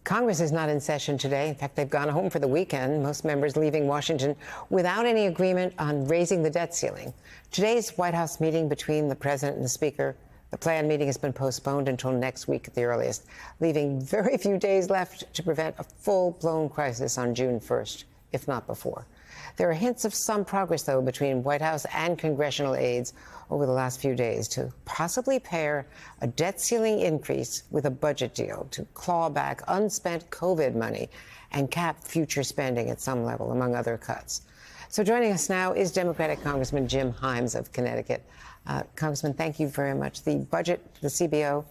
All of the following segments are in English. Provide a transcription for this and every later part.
Congress is not in session today. In fact, they've gone home for the weekend, most members leaving Washington without any agreement on raising the debt ceiling. Today's White House meeting between the president and the speaker, the planned meeting has been postponed until next week at the earliest, leaving very few days left to prevent a full-blown crisis on June 1st, if not before. There are hints of some progress, though, between White House and congressional aides over the last few days to possibly pair a debt ceiling increase with a budget deal to claw back unspent COVID money and cap future spending at some level, among other cuts. So joining us now is Democratic Congressman Jim Himes of Connecticut. Congressman, thank you very much. The budget, the CBO,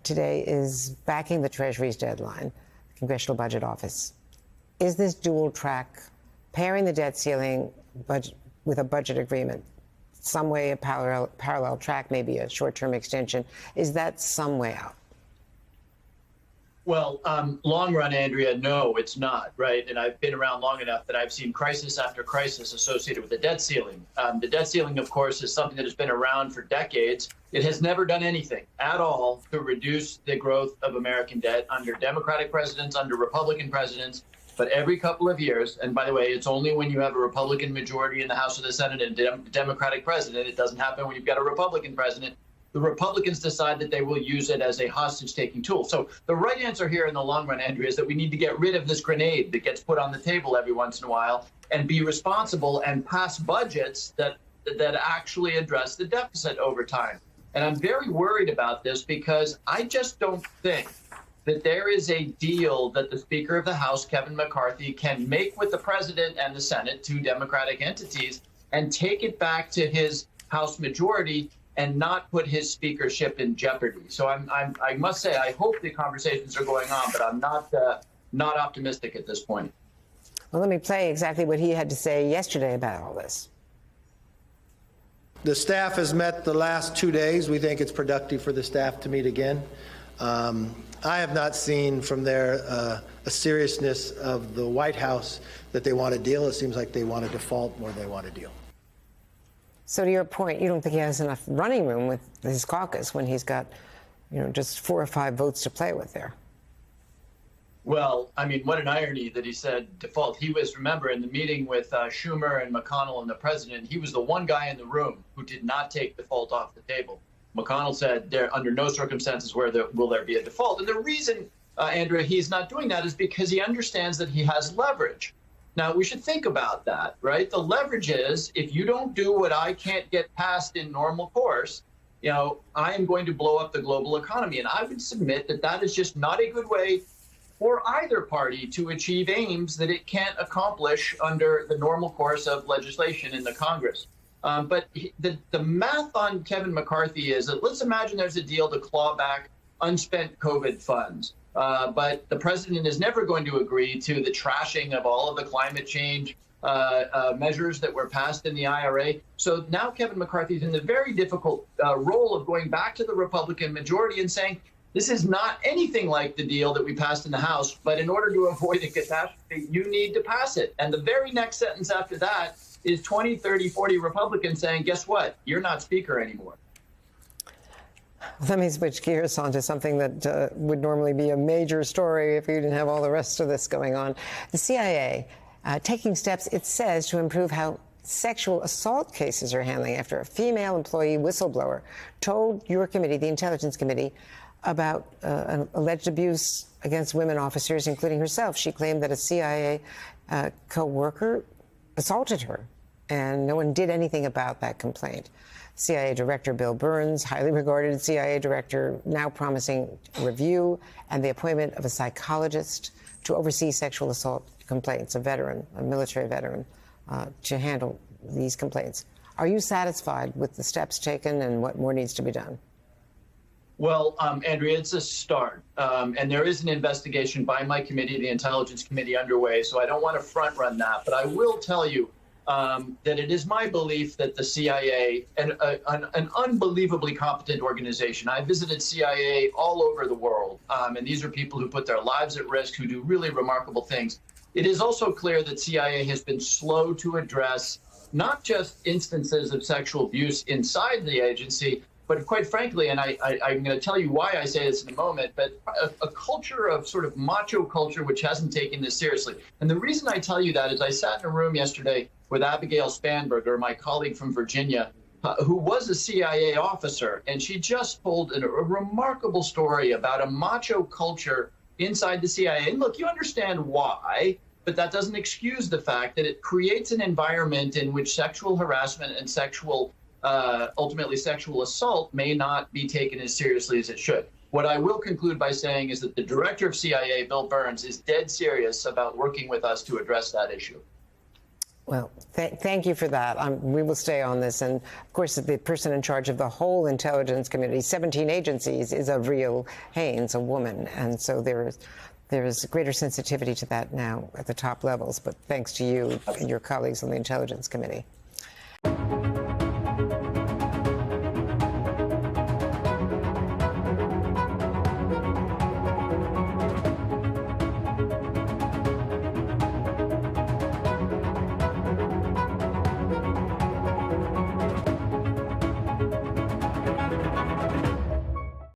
today is backing the Treasury's deadline, the Congressional Budget Office. Is this dual track, pairing the debt ceiling with a budget agreement, some way a parallel track, maybe a short-term extension, is that some way out? Well, long run, Andrea, no, it's not, right? And I've been around long enough that I've seen crisis after crisis associated with the debt ceiling. The debt ceiling, of course, is something that has been around for decades. It has never done anything at all to reduce the growth of American debt under Democratic presidents, under Republican presidents. But every couple of years, and by the way, it's only when you have a Republican majority in the House or the Senate and a Democratic president. It doesn't happen when you've got a Republican president. The Republicans decide that they will use it as a hostage-taking tool. So the right answer here in the long run, Andrea, is that we need to get rid of this grenade that gets put on the table every once in a while and be responsible and pass budgets that actually address the deficit over time. And I'm very worried about this because I just don't think that there is a deal that the Speaker of the House, Kevin McCarthy, can make with the President and the Senate, two Democratic entities, and take it back to his House majority and not put his speakership in jeopardy. So I must say, I hope the conversations are going on, but I'm not optimistic at this point. Well, let me play exactly what he had to say yesterday about all this. The staff has met the last 2 days. We think it's productive for the staff to meet again. I have not seen from there a seriousness of the White House that they want a deal. It seems like they want a default more than they want a deal. So to your point, you don't think he has enough running room with his caucus when he's got, just 4 or 5 votes to play with there? Well, I mean, what an irony that he said default. He was, remember, in the meeting with Schumer and McConnell and the president, he was the one guy in the room who did not take default off the table. McConnell said there under no circumstances will there be a default. And the reason, Andrea, he's not doing that is because he understands that he has leverage. Now, we should think about that, right? The leverage is if you don't do what I can't get past in normal course, I am going to blow up the global economy. And I would submit that that is just not a good way for either party to achieve aims that it can't accomplish under the normal course of legislation in the Congress. But the math on Kevin McCarthy is that let's imagine there's a deal to claw back unspent COVID funds. But the president is never going to agree to the trashing of all of the climate change measures that were passed in the IRA. So now Kevin McCarthy is in the very difficult role of going back to the Republican majority and saying, this is not anything like the deal that we passed in the House, but in order to avoid a catastrophe, you need to pass it. And the very next sentence after that is 20, 30, 40 Republicans saying, guess what? You're not speaker anymore. Let me switch gears onto something that would normally be a major story if we didn't have all the rest of this going on. The CIA taking steps, it says, to improve how sexual assault cases are handling after a female employee whistleblower told your committee, the Intelligence Committee, about an alleged abuse against women officers, including herself. She claimed that a CIA co-worker assaulted her, and no one did anything about that complaint. CIA Director Bill Burns, highly regarded CIA director, now promising review and the appointment of a psychologist to oversee sexual assault complaints, a veteran, a military veteran, to handle these complaints. Are you satisfied with the steps taken and what more needs to be done? Well, Andrea, it's a start. And there is an investigation by my committee, the Intelligence Committee, underway. So I don't want to front run that. But I will tell you that it is my belief that the CIA, an unbelievably competent organization, I visited CIA all over the world. And these are people who put their lives at risk, who do really remarkable things. It is also clear that CIA has been slow to address not just instances of sexual abuse inside the agency, But quite frankly, and I'm going to tell you why I say this in a moment, but a culture of sort of macho culture which hasn't taken this seriously. And the reason I tell you that is I sat in a room yesterday with Abigail Spanberger, my colleague from Virginia, who was a CIA officer, and she just told a remarkable story about a macho culture inside the CIA. And look, you understand why, but that doesn't excuse the fact that it creates an environment in which sexual harassment and ultimately sexual assault may not be taken as seriously as it should. What I will conclude by saying is that the director of CIA, Bill Burns, is dead serious about working with us to address that issue. Well, thank you for that. We will stay on this. And of course, the person in charge of the whole intelligence community, 17 agencies, is Avril Haines, a woman. And so there is greater sensitivity to that now at the top levels. But thanks to you and your colleagues on the Intelligence Committee.